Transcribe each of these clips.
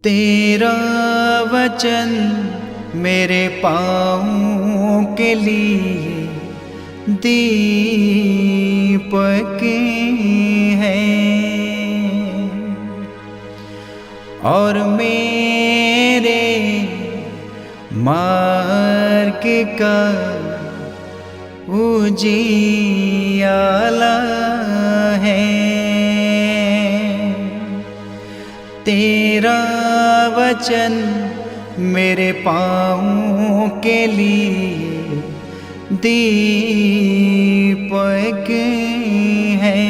तेरा वचन मेरे पाँव के लिए दीपक है और मेरे मार्ग का उजियाला है। तेरा वचन मेरे पाँव के लिए दीपक है।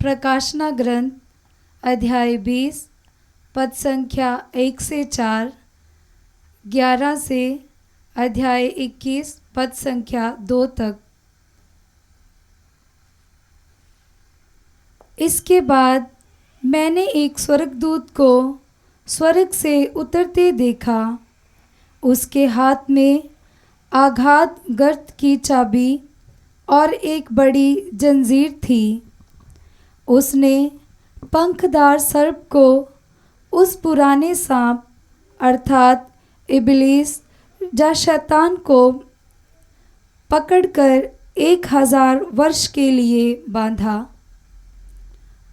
प्रकाशना ग्रंथ अध्याय 20 पद संख्या 1 से 4, 11 से अध्याय 21 पद संख्या 2 तक। इसके बाद मैंने एक स्वर्गदूत को स्वर्ग से उतरते देखा। उसके हाथ में आघात गर्त की चाबी और एक बड़ी जंजीर थी। उसने पंखदार सर्प को, उस पुराने सांप अर्थात इबलीस या शैतान को पकड़कर 1000 वर्ष के लिए बांधा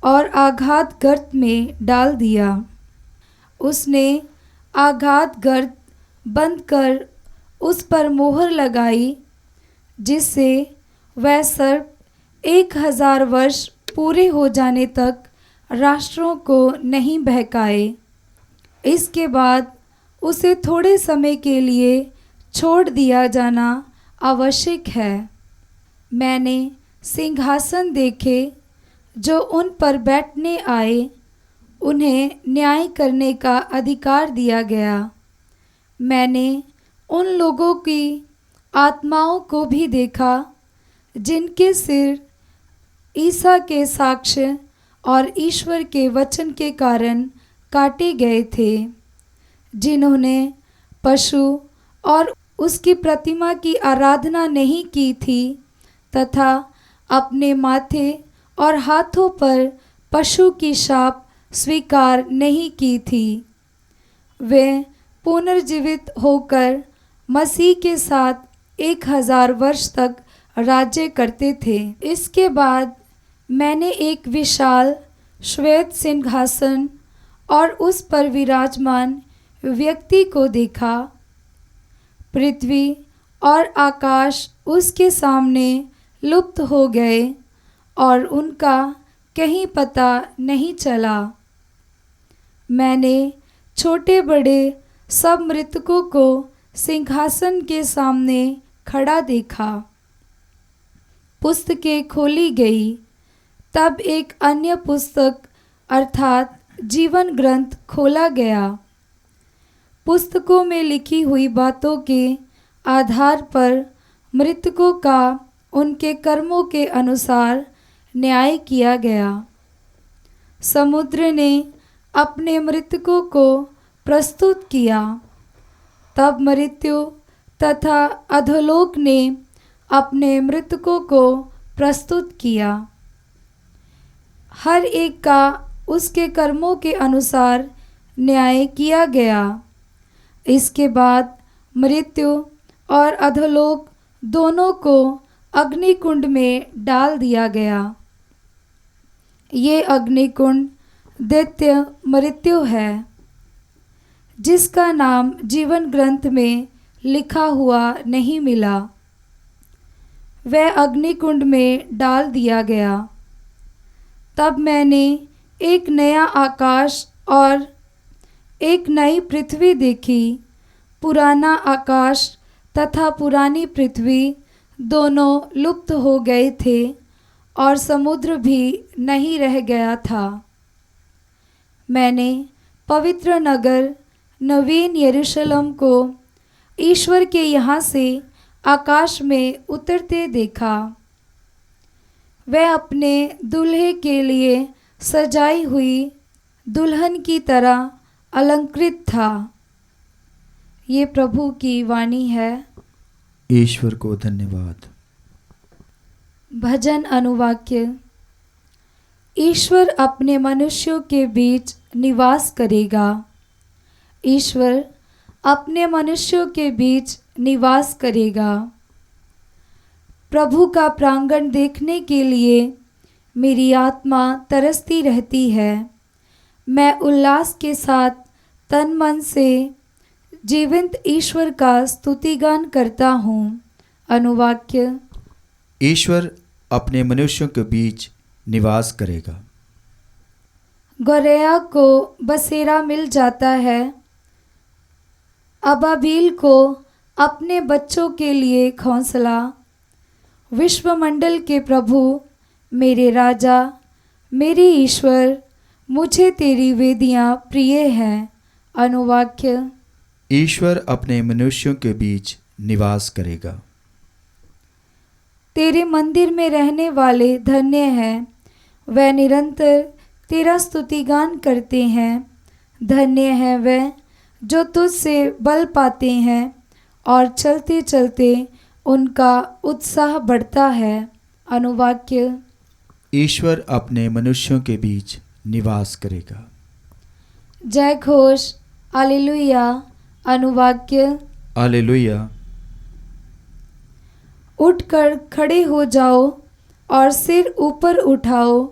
और आघात गर्त में डाल दिया। उसने आघात गर्त बंद कर उस पर मोहर लगाई, जिससे वह सर्प 1000 वर्ष पूरे हो जाने तक राष्ट्रों को नहीं बहकाए। इसके बाद उसे थोड़े समय के लिए छोड़ दिया जाना आवश्यक है। मैंने सिंहासन देखे जो उन पर बैठने आए, उन्हें न्याय करने का अधिकार दिया गया। मैंने उन लोगों की आत्माओं को भी देखा जिनके सिर ईसा के साक्ष्य और ईश्वर के वचन के कारण काटे गए थे, जिन्होंने पशु और उसकी प्रतिमा की आराधना नहीं की थी तथा अपने माथे और हाथों पर पशु की शाप स्वीकार नहीं की थी। वे पुनर्जीवित होकर मसीह के साथ 1000 वर्ष तक राज्य करते थे। इसके बाद मैंने एक विशाल श्वेत सिंहासन और उस पर विराजमान व्यक्ति को देखा। पृथ्वी और आकाश उसके सामने लुप्त हो गए और उनका कहीं पता नहीं चला। मैंने छोटे बड़े सब मृतकों को सिंहासन के सामने खड़ा देखा। पुस्तकें खोली गई। तब एक अन्य पुस्तक अर्थात जीवन ग्रंथ खोला गया। पुस्तकों में लिखी हुई बातों के आधार पर मृतकों का उनके कर्मों के अनुसार न्याय किया गया। समुद्र ने अपने मृतकों को प्रस्तुत किया। तब मृत्यु तथा अधोलोक ने अपने मृतकों को प्रस्तुत किया। हर एक का उसके कर्मों के अनुसार न्याय किया गया। इसके बाद मृत्यु और अधोलोक दोनों को अग्निकुंड में डाल दिया गया। ये अग्निकुंड दैत्य मृत्यु है, जिसका नाम जीवन ग्रंथ में लिखा हुआ नहीं मिला। वह अग्निकुंड में डाल दिया गया। तब मैंने एक नया आकाश और एक नई पृथ्वी देखी। पुराना आकाश तथा पुरानी पृथ्वी दोनों लुप्त हो गए थे और समुद्र भी नहीं रह गया था। मैंने पवित्र नगर नवीन यरूशलेम को ईश्वर के यहाँ से आकाश में उतरते देखा। वह अपने दूल्हे के लिए सजाई हुई दुल्हन की तरह अलंकृत था। ये प्रभु की वाणी है। ईश्वर को धन्यवाद। भजन अनुवाक्य। ईश्वर अपने मनुष्यों के बीच निवास करेगा। ईश्वर अपने मनुष्यों के बीच निवास करेगा। प्रभु का प्रांगण देखने के लिए मेरी आत्मा तरसती रहती है। मैं उल्लास के साथ तन मन से जीवंत ईश्वर का स्तुतिगान करता हूँ। अनुवाक्य। ईश्वर अपने मनुष्यों के बीच निवास करेगा। गौरैया को बसेरा मिल जाता है। अबाबील को अपने बच्चों के लिए घोंसला। विश्वमंडल के प्रभु, मेरे राजा, मेरे ईश्वर, मुझे तेरी वेदियाँ प्रिय हैं। अनुवाक्य। ईश्वर अपने मनुष्यों के बीच निवास करेगा। तेरे मंदिर में रहने वाले धन्य हैं, वे निरंतर तेरा स्तुतिगान करते हैं। धन्य हैं वे जो तुझसे बल पाते हैं और चलते चलते उनका उत्साह बढ़ता है। अनुवाक्य। ईश्वर अपने मनुष्यों के बीच निवास करेगा। जय घोष। हालेलुया। अनुवाक्य। हालेलुया। उठकर खड़े हो जाओ और सिर ऊपर उठाओ,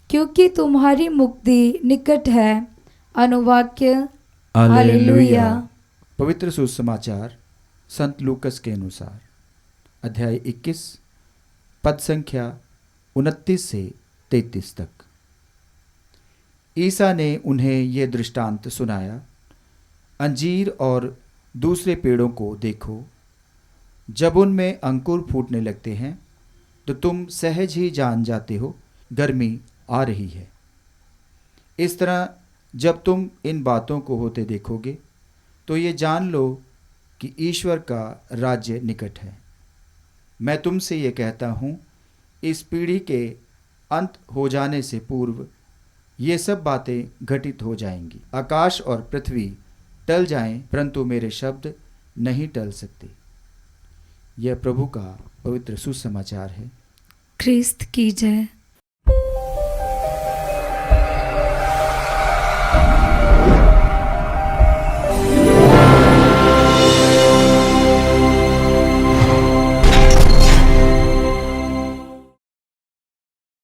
क्योंकि तुम्हारी मुक्ति निकट है। अनुवाक्य। हालेलुया। पवित्र सुसमाचार संत लूकस के अनुसार अध्याय 21 पद संख्या 29 से 33 तक। ईसा ने उन्हें यह दृष्टांत सुनाया, अंजीर और दूसरे पेड़ों को देखो, जब उनमें अंकुर फूटने लगते हैं तो तुम सहज ही जान जाते हो गर्मी आ रही है। इस तरह जब तुम इन बातों को होते देखोगे तो ये जान लो कि ईश्वर का राज्य निकट है। मैं तुमसे ये कहता हूँ, इस पीढ़ी के अंत हो जाने से पूर्व ये सब बातें घटित हो जाएंगी। आकाश और पृथ्वी टल जाएं, परंतु मेरे शब्द नहीं टल सकते। यह प्रभु का पवित्र सुसमाचार है। ख्रिस्त की जय।